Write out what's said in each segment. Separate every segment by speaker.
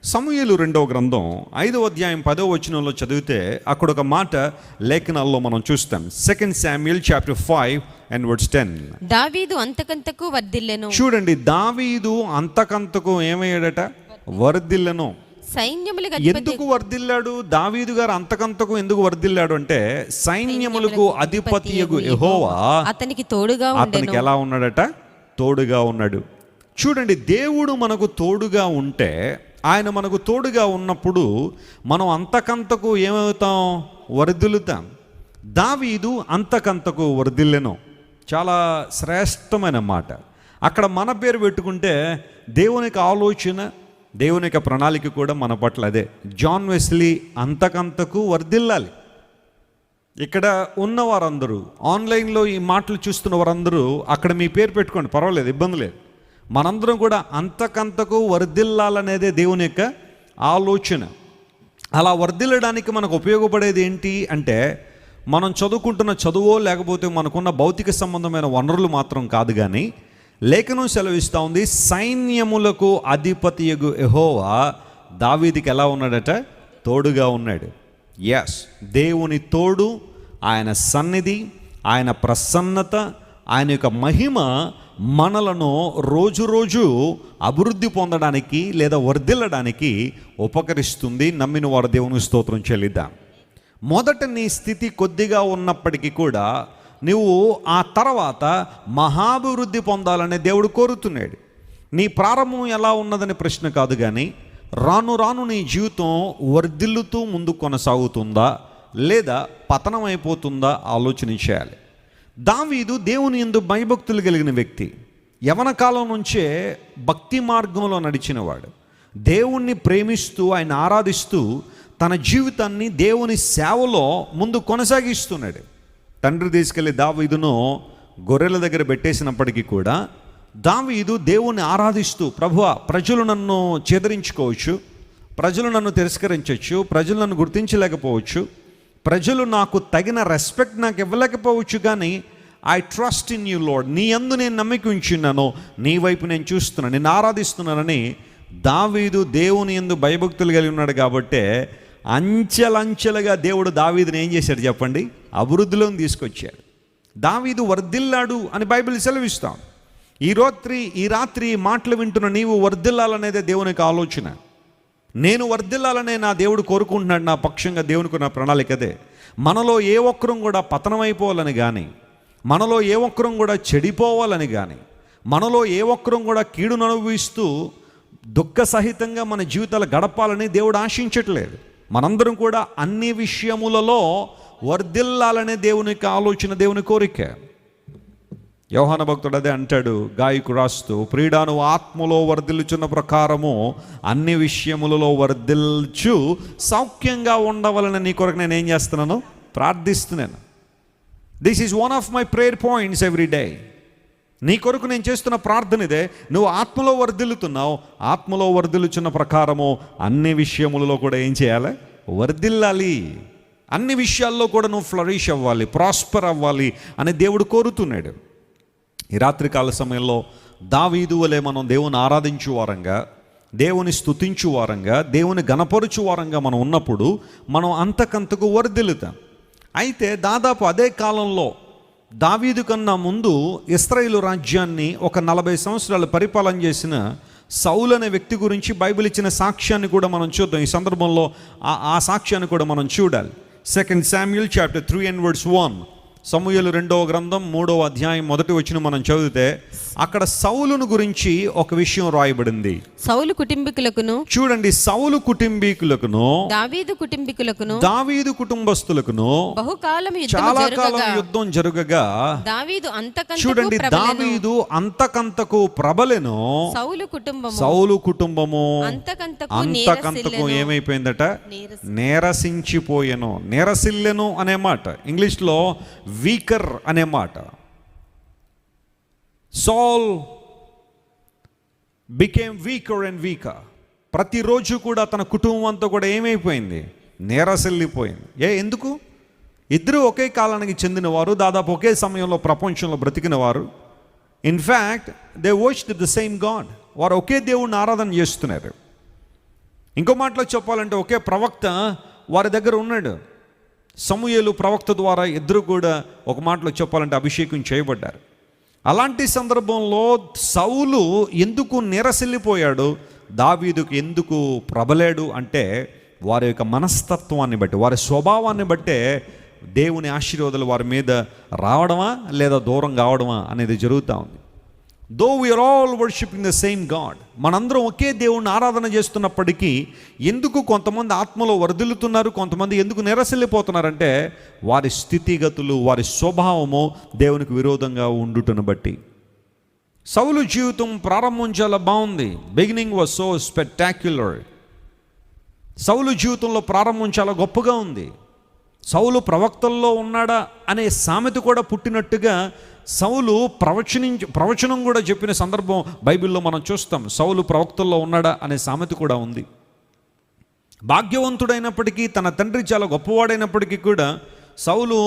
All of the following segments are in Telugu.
Speaker 1: సమూయేలు 2వ గ్రంథం 5వ అధ్యాయం 10వ వచనంలో చదివితే అక్కడ ఒక మాట లేఖనాల్లో మనం చూస్తాం. 2 Samuel chapter 5 and verse 10.
Speaker 2: దావీదు అంతకంతకు వర్ధిల్లెను.
Speaker 1: చూడండి, దావీదు అంతకంతకు ఏమయ్యాడట? వర్ధిల్లెను.
Speaker 2: సైన్యములకు
Speaker 1: ఎందుకు వర్ధిల్లాడు? దావీదు గారు అంతకంతకు ఎందుకు వర్ధిల్లాడు అంటే, సైన్యములకు అధిపతియగు యెహోవా
Speaker 2: అతనికి తోడుగా ఉండెను.
Speaker 1: అతనికి ఎలా ఉన్నాడట? తోడుగా ఉన్నాడు. చూడండి, దేవుడు మనకు తోడుగా ఉంటే, ఆయన మనకు తోడుగా ఉన్నప్పుడు మనం అంతకంతకు ఏమవుతాం? వర్ధిల్లుతాం. దావీదు అంతకంతకు వర్ధిల్లెను. చాలా శ్రేష్టమైన మాట. అక్కడ మన పేరు పెట్టుకుంటే దేవునికి ఆలోచన, దేవుని యొక్క ప్రణాళిక కూడా మన పట్ల అదే. జాన్ వెస్లీ అంతకంతకు వర్ధిల్లాలి. ఇక్కడ ఉన్న వారందరూ, ఆన్లైన్లో ఈ మాటలు చూస్తున్న వారందరూ అక్కడ మీ పేరు పెట్టుకోండి, పర్వాలేదు, ఇబ్బంది లేదు. మనందరం కూడా అంతకంతకు వర్ధిల్లాలనేదే దేవుని యొక్క ఆలోచన. అలా వర్ధిల్లడానికి మనకు ఉపయోగపడేది ఏంటి అంటే, మనం చదువుకుంటున్న చదువో లేకపోతే మనకున్న భౌతిక సంబంధమైన వనరులు మాత్రం కాదు. కానీ లేఖనం సెలవిస్తూ ఉంది, సైన్యములకు అధిపతియగు యెహోవా దావీదుకి ఎలా ఉన్నాడట? తోడుగా ఉన్నాడు. ఎస్, దేవుని తోడు, ఆయన సన్నిధి, ఆయన ప్రసన్నత, ఆయన యొక్క మహిమ మనలను రోజు రోజు అభివృద్ధి పొందడానికి లేదా వర్ధిల్లడానికి ఉపకరిస్తుంది. నమ్మిన వారు దేవుని స్తోత్రం చెల్లిద్దాం. మొదట నీ స్థితి కొద్దిగా ఉన్నప్పటికీ కూడా నువ్వు ఆ తర్వాత మహాభివృద్ధి పొందాలనే దేవుడు కోరుతున్నాడు. నీ ప్రారంభం ఎలా ఉన్నదని ప్రశ్న కాదు, కానీ రాను రాను నీ జీవితం వర్ధిల్లుతూ ముందు కొనసాగుతుందా లేదా పతనం అయిపోతుందా ఆలోచన చేయాలి. దావీదు దేవుని యందు భయభక్తులు కలిగిన వ్యక్తి. యవన కాలం నుంచే భక్తి మార్గంలో నడిచినవాడు. దేవుణ్ణి ప్రేమిస్తూ ఆయన ఆరాధిస్తూ తన జీవితాన్ని దేవుని సేవలో ముందు కొనసాగిస్తున్నాడు. తండ్రి తీసుకెళ్ళి దావీదును గొర్రెల దగ్గర పెట్టేసినప్పటికీ కూడా దావీదు దేవుణ్ణి ఆరాధిస్తూ, ప్రభువా, ప్రజలు నన్ను చేదరించుకోవచ్చు, ప్రజలు నన్ను తిరస్కరించవచ్చు, ప్రజలు నన్ను గుర్తించలేకపోవచ్చు, ప్రజలు నాకు తగిన రెస్పెక్ట్ నాకు ఇవ్వలేకపోవచ్చు, కానీ I trust in you lord, నీ యందు నేను నమ్మిక ఉంచున్నాను, నీ వైపు నేను చూస్తున్నాను, నేను ఆరాధిస్తున్నానని దావీదు దేవుని యందు భయభక్తులు కలిగి ఉన్నాడు. కాబట్టే అంచెలంచెలుగా దేవుడు దావీదుని ఏం చేశాడు చెప్పండి? అభివృద్ధిలోకి తీసుకొచ్చాడు. దావీదు వర్ధిల్లాడు అని బైబిల్ సెలవిస్తాం. ఈ రాత్రి మాటలు వింటున్న నీవు వర్ధిల్లాలనేదే దేవునికి ఆలోచన. నేను వర్ధిల్లాలనే నా దేవుడు కోరుకుంటున్నాడు. నా పక్షంగా దేవునికి నా ప్రణాళిక అదే. మనలో ఏ ఒక్కరం కూడా పతనమైపోవాలని కానీ, మనలో ఏ ఒక్కరం కూడా చెడిపోవాలని కానీ, మనలో ఏ ఒక్కరం కూడా కీడును అనుభవిస్తూ దుఃఖ సహితంగా మన జీవితాలు గడపాలని దేవుడు ఆశించట్లేదు. మనందరం కూడా అన్ని విషయములలో వర్ధిల్లాలనే దేవునికి ఆలోచన, దేవుని కోరిక. యోహాన భక్తుడు అదే అంటాడు, గాయకు రాస్తూ, ప్రియుడాను ఆత్మలో వర్ధిల్లుచున్న ప్రకారము అన్ని విషయములలో వర్ధిల్చు సౌఖ్యంగా ఉండవాలని నీ కొరకు నేను ఏం చేస్తున్నాను? ప్రార్థిస్తున్నాను. This is one of my prayer points every day. నీ కొరకు నేను చేస్తున్న ప్రార్థన ఇదే. నువ్వు ఆత్మలో వర్ధిల్లుతున్నావు, ఆత్మలో వర్ధిల్లుచున్న ప్రకారము అన్ని విషయములలో కూడా ఏం చేయాలి? వర్ధిల్లాలి. అన్ని విషయాల్లో కూడా నువ్వు ఫ్లరిష్ అవ్వాలి, ప్రాస్పర్ అవ్వాలి అని దేవుడు కోరుతున్నాడు. ఈ రాత్రికాల సమయంలో దావీదు వలె మనం దేవుని ఆరాధించు వారంగా, దేవుని స్తుతించు వారంగా, దేవుని గణపరుచు వారంగా మనం ఉన్నప్పుడు మనం అంతకంతకు వర్ధిల్లుతాం. అయితే దాదాపు అదే కాలంలో దావీదు కన్నా ముందు ఇశ్రాయేలు రాజ్యాన్ని ఒక 40 సంవత్సరాలు పరిపాలన చేసిన సౌలు అనే వ్యక్తి గురించి బైబిల్ ఇచ్చిన సాక్ష్యాన్ని కూడా మనం చూద్దాం. ఈ సందర్భంలో ఆ సాక్ష్యాన్ని కూడా మనం చూడాలి. 2 Samuel chapter 3 and verse 1. సమూయేలు 2వ గ్రంథం 3వ అధ్యాయం 1వ వచనం మనం చదివితే అక్కడ సౌలును గురించి ఒక విషయం రాయబడింది.
Speaker 2: సౌలు కుటుంబీకులకును, చూడండి,
Speaker 1: సౌలు కుటుంబీకులకును,
Speaker 2: దావీదు
Speaker 1: కుటుంబస్తులకును
Speaker 2: చాలా కాలం
Speaker 1: యుద్ధం జరగగా చూడండి, దావీదు అంతకంతకు ప్రబలెను, సౌలు కుటుంబము అంతకంతకు ఏమైపోయిందట? నీరసించిపోయెను. నీరసిల్లెను అనే మాట ఇంగ్లీష్లో వీకర్ అనే మాట. Saul became weaker and weaker. ప్రతిరోజు కూడా తన కుటుంబం అంతా కూడా ఏమైపోయింది? నీరసిల్లిపోయింది. ఎందుకు? ఇద్దరు ఒకే కాలానికి చెందినవారు, దాదాపు ఒకే సమయంలో ప్రపంచంలో బ్రతికిన వారు. In fact they worship the same God. వారు ఒకే దేవుడిని ఆరాధన చేస్తున్నారు. ఇంకో మాటలో చెప్పాలంటే ఒకే ప్రవక్త వారి దగ్గర ఉన్నాడు. సమూయేలు ప్రవక్త ద్వారా ఇద్దరు కూడా ఒక మాటలో చెప్పాలంటే అభిషేకం చేయబడ్డారు. అలాంటి సందర్భంలో సౌలు ఎందుకు నీరసిల్లిపోయాడు, దావీదుకు ఎందుకు ప్రబలాడు అంటే వారి యొక్క మనస్తత్వాన్ని బట్టి, వారి స్వభావాన్ని బట్టే దేవుని ఆశీర్వాదాలు వారి మీద రావడమా లేదా దూరం కావడమా అనేది జరుగుతూ ఉంది. Though we are all worshipping the same God, మనందరం ఒకే దేవుణ్ణి ఆరాధన చేస్తున్నప్పటికీ ఎందుకు కొంతమంది ఆత్మలో వర్ధిల్లుతున్నారు, కొంతమంది ఎందుకు నిరసిల్లిపోతున్నారంటే వారి స్థితిగతులు, వారి స్వభావము దేవునికి విరోధంగా ఉండుటను బట్టి. సౌలు జీవితం ప్రారంభం చాలా బాగుంది. Beginning was so spectacular. Saul జీవితంలో ప్రారంభం చాలా గొప్పగా ఉంది. సౌలు ప్రవక్తల్లో ఉన్నాడా అనే సామెత కూడా పుట్టినట్టుగా సౌలు ప్రవచనం కూడా చెప్పిన సందర్భం బైబిల్లో మనం చూస్తాం. సౌలు ప్రవక్తల్లో ఉన్నాడా అనే సామెత కూడా ఉంది. భాగ్యవంతుడైనప్పటికీ, తన తండ్రి చాలా గొప్పవాడైనప్పటికీ కూడా సౌలు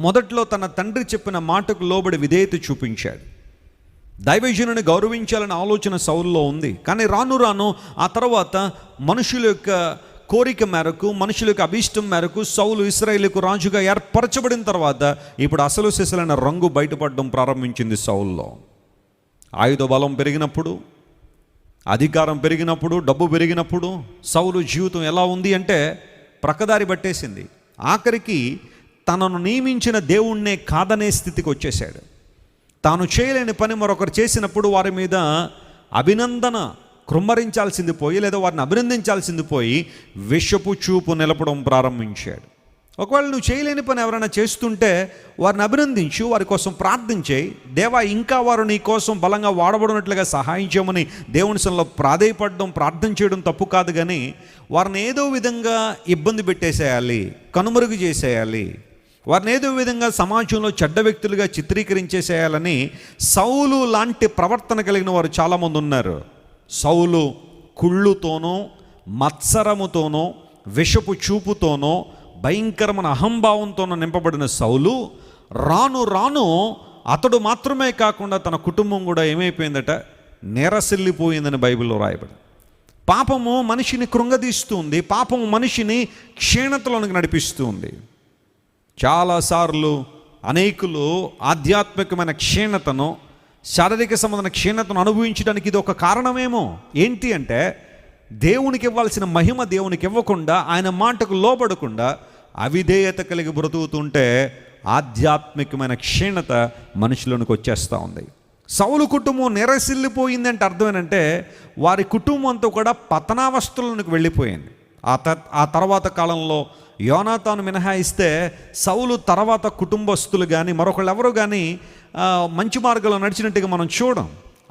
Speaker 1: మొదట్లో తన తండ్రి చెప్పిన మాటకు లోబడి విధేయత చూపించాడు. దైవజనుని గౌరవించాలనే ఆలోచన సౌలులో ఉంది. కానీ రాను రాను ఆ తర్వాత మనుషుల యొక్క కోరిక మేరకు, మనుషుల యొక్క అభీష్టం మేరకు సౌలు ఇశ్రాయేలుకు రాజుగా ఏర్పరచబడిన తర్వాత ఇప్పుడు అసలు సిసలైన రంగు బయటపడడం ప్రారంభించింది సౌల్లో. ఆయుధ బలం పెరిగినప్పుడు, అధికారం పెరిగినప్పుడు, డబ్బు పెరిగినప్పుడు సౌలు జీవితం ఎలా ఉంది అంటే ప్రక్కదారి పట్టేసింది. ఆఖరికి తనను నియమించిన దేవుణ్ణే కాదనే స్థితికి వచ్చేసాడు. తాను చేయలేని పని మరొకరు చేసినప్పుడు వారి మీద అభినందన కృమ్మరించాల్సింది పోయి, లేదా వారిని అభినందించాల్సింది పోయి విషపు చూపు నిలపడం ప్రారంభించాడు. ఒకవేళ నువ్వు చేయలేని పని ఎవరైనా చేస్తుంటే వారిని అభినందించు, వారి కోసం ప్రార్థించేయి. దేవా, ఇంకా వారు నీ కోసం బలంగా వాడబడినట్లుగా సహాయం చేయమని దేవుని సన్నిధిలో ప్రాధేయపడడం, ప్రార్థన చేయడం తప్పు కాదు. కానీ వారిని ఏదో విధంగా ఇబ్బంది పెట్టేసేయాలి, కనుమరుగు చేసేయాలి, వారిని ఏదో విధంగా సమాజంలో చెడ్డ వ్యక్తులుగా చిత్రీకరించేసేయాలని సౌలు లాంటి ప్రవర్తన కలిగిన వారు చాలామంది ఉన్నారు. సౌలు కుళ్ళుతోనో, మత్సరముతోనో, విషపు చూపుతోనో, భయంకరమైన అహంభావంతోనో నింపబడిన సౌలు రాను రాను అతడు మాత్రమే కాకుండా తన కుటుంబం కూడా ఏమైపోయిందట, నేరసిల్లిపోయిందని బైబిల్లో రాయబడి. పాపము మనిషిని కృంగదీస్తుంది, పాపము మనిషిని క్షీణతలోనికి నడిపిస్తుంది. చాలాసార్లు అనేకులు ఆధ్యాత్మికమైన క్షీణతను, శారీరక సంబంధమైన క్షీణతను అనుభవించడానికి ఇది ఒక కారణమేమో. ఏంటి అంటే దేవునికి ఇవ్వాల్సిన మహిమ దేవునికి ఇవ్వకుండా, ఆయన మాటకు లోబడకుండా అవిధేయత కలిగి బ్రతుకుతుంటే ఆధ్యాత్మికమైన క్షీణత మనుషులకు వచ్చేస్తూ ఉంది. సౌలు కుటుంబం నిరసిల్లిపోయిందంటే అర్థం ఏంటంటే వారి కుటుంబం అంతా కూడా పతనావస్థలకు వెళ్ళిపోయింది. ఆ తర్వాత కాలంలో యోనాతాను మినహాయిస్తే సౌలు తర్వాత కుటుంబస్తులు కానీ మరొకళ్ళు ఎవరు కానీ మంచి మార్గంలో నడిచినట్టుగా మనం చూడం.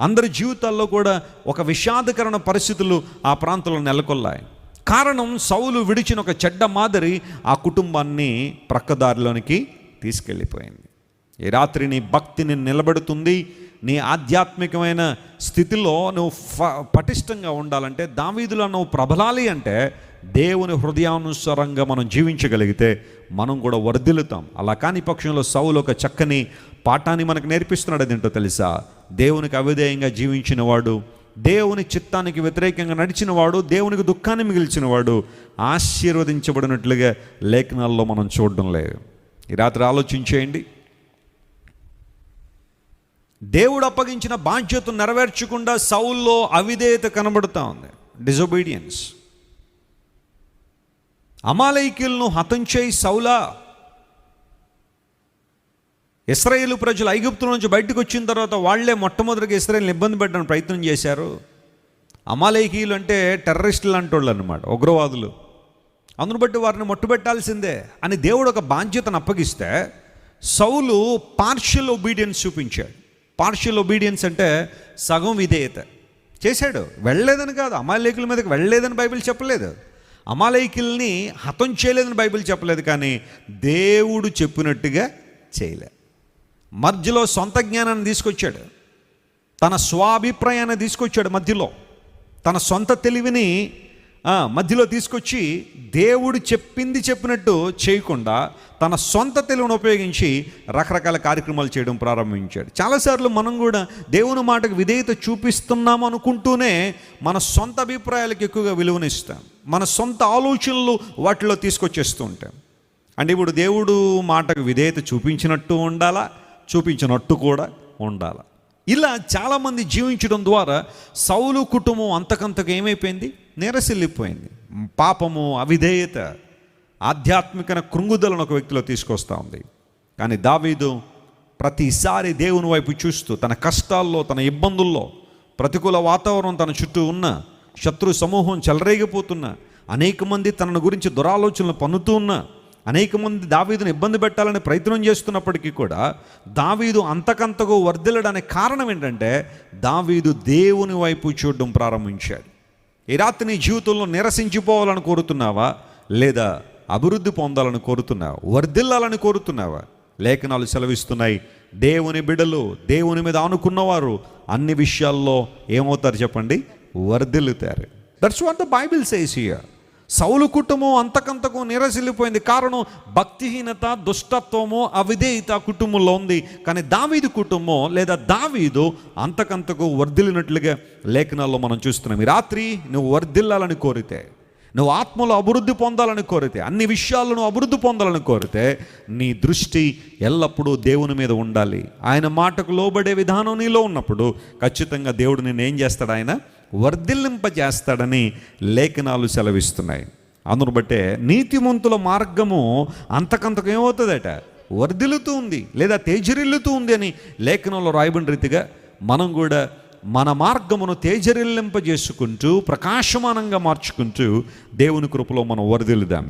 Speaker 1: అందరి జీవితాల్లో కూడా ఒక విషాదకరణ పరిస్థితులు ఆ ప్రాంతంలో నెలకొల్లాయి. కారణం సౌలు విడిచిన ఒక చెడ్డ మాదిరి ఆ కుటుంబాన్ని ప్రక్కదారిలోనికి తీసుకెళ్ళిపోయింది. ఈ రాత్రి నీ భక్తిని నిలబెడుతుంది. నీ ఆధ్యాత్మికమైన స్థితిలో నువ్వు పటిష్టంగా ఉండాలంటే, దావీదులో నువ్వు ప్రబలాలి అంటే దేవుని హృదయానుసారంగా మనం జీవించగలిగితే మనం కూడా వర్ధిల్లుతాం. అలా కాని పక్షంలో సౌలు ఒక చక్కని పాఠాన్ని మనకు నేర్పిస్తున్నాడు. అదేంటో తెలుసా? దేవునికి అవిధేయంగా జీవించిన వాడు, దేవుని చిత్తానికి వ్యతిరేకంగా నడిచిన వాడు, దేవునికి దుఃఖాన్ని మిగిల్చిన వాడు ఆశీర్వదించబడినట్లుగా లేఖనాల్లో మనం చూడడం లేదు. ఈ రాత్రి ఆలోచించేయండి. దేవుడు అప్పగించిన బాధ్యతను నెరవేర్చకుండా సౌల్లో అవిధేయత కనబడుతూ ఉంది, డిజొబీడియన్స్. అమాలేకీయులను హతం చేయి సౌలా. ఇశ్రాయేలు ప్రజలు ఐగుప్తు నుంచి బయటకు వచ్చిన తర్వాత వాళ్లే మొట్టమొదటిగా ఇశ్రాయేలుని ఇబ్బంది పెట్టడానికి ప్రయత్నం చేశారు. అమాలేకీయులు అంటే టెర్రరిస్టులు అంటోళ్ళు అన్నమాట, ఉగ్రవాదులు. అందును బట్టి వారిని మొట్టుబెట్టాల్సిందే అని దేవుడు ఒక బాధ్యతను అప్పగిస్తే సౌలు పార్షియల్ ఒబీడియన్స్ చూపించాడు. పార్షియల్ ఒబీడియన్స్ అంటే సగం విధేయత చేశాడు. వెళ్ళలేదని కాదు, అమాలేకుల మీదకి వెళ్ళలేదని బైబిల్ చెప్పలేదు, అమాలేకుల్ని హతం చేయలేదని బైబిల్ చెప్పలేదు. కానీ దేవుడు చెప్పినట్టుగా చేయలే. మధ్యలో సొంత జ్ఞానాన్ని తీసుకొచ్చాడు, తన స్వాభిప్రాయాన్ని తీసుకొచ్చాడు. మధ్యలో తన సొంత తెలివిని మధ్యలో తీసుకొచ్చి దేవుడు చెప్పింది చెప్పినట్టు చేయకుండా తన సొంత తెలివిని ఉపయోగించి రకరకాల కార్యక్రమాలు చేయడం ప్రారంభించాడు. చాలాసార్లు మనం కూడా దేవుని మాటకు విధేయత చూపిస్తున్నాము అనుకుంటూనే మన సొంత అభిప్రాయాలకు ఎక్కువగా విలువనిస్తాం, మన సొంత ఆలోచనలు వాటిలో తీసుకొచ్చేస్తూ ఉంటాం. అంటే ఇప్పుడు దేవుడు మాటకు విధేయత చూపించినట్టు ఉండాలా, చూపించినట్టు కూడా ఉండాలా. ఇలా చాలామంది జీవించడం ద్వారా సౌలు కుటుంబం అంతకంతకు ఏమైపోయింది, నీరసిల్లిపోయింది. పాపము, అవిధేయత, ఆధ్యాత్మిక కృంగుదలను ఒక వ్యక్తిలో తీసుకొస్తూ ఉంది. కానీ దావీదు ప్రతిసారి దేవుని వైపు చూస్తూ తన కష్టాల్లో, తన ఇబ్బందుల్లో, ప్రతికూల వాతావరణం తన చుట్టూ ఉన్న, శత్రు సమూహం చెలరేగిపోతున్న, అనేక మంది తనను గురించి దురాలోచనలు పన్నుతూ ఉన్న, అనేక మంది దావీదును ఇబ్బంది పెట్టాలని ప్రయత్నం చేస్తున్నప్పటికీ కూడా దావీదు అంతకంతకు వర్ధిల్లడానికి కారణం ఏంటంటే దావీదు దేవుని వైపు చూడడం ప్రారంభించాడు. ఈ రాత్రి నీ జీవితంలో నిరసించిపోవాలని కోరుతున్నావా, లేదా అభివృద్ధి పొందాలని కోరుతున్నావా, వర్ధిల్లాలని కోరుతున్నావా? లేఖనాలు సెలవిస్తున్నాయి, దేవుని బిడ్డలు, దేవుని మీద ఆనుకున్నవారు అన్ని విషయాల్లో ఏమవుతారు చెప్పండి, వర్ధిల్లుతారు. That's what the Bible says here. Saul కుటుంబం అంతకంతకు నిరసిల్లిపోయింది. కారణం భక్తిహీనత, దుష్టత్వము, అవిధేయత కుటుంబంలో ఉంది. కానీ దావీదు కుటుంబం లేదా దావీదు అంతకంతకు వర్ధిల్లినట్లుగా లేఖనాల్లో మనం చూస్తున్నాం. ఈ రాత్రి నువ్వు వర్ధిల్లాలని కోరితే, నువ్వు ఆత్మలో అభివృద్ధి పొందాలని కోరితే, అన్ని విషయాల్లో నువ్వు అభివృద్ధి పొందాలని కోరితే నీ దృష్టి ఎల్లప్పుడూ దేవుని మీద ఉండాలి. ఆయన మాటకు లోబడే విధానం నీలో ఉన్నప్పుడు ఖచ్చితంగా దేవుడు నిన్ను ఏం చేస్తాడు, ఆయన వర్ధిల్లింపజేస్తాడని లేఖనాలు సెలవిస్తున్నాయి. అందును బట్టే నీతిమంతుల మార్గము అంతకంతకు ఏమవుతుందట, వర్ధిల్లుతూ ఉంది లేదా తేజరిల్లుతూ ఉంది అని లేఖనంలో రాయబడిన రీతిగా మనం కూడా మన మార్గమును తేజరిల్లింపజేసుకుంటూ ప్రకాశమానంగా మార్చుకుంటూ దేవుని కృపలో మనం వర్ధిల్లుదాం.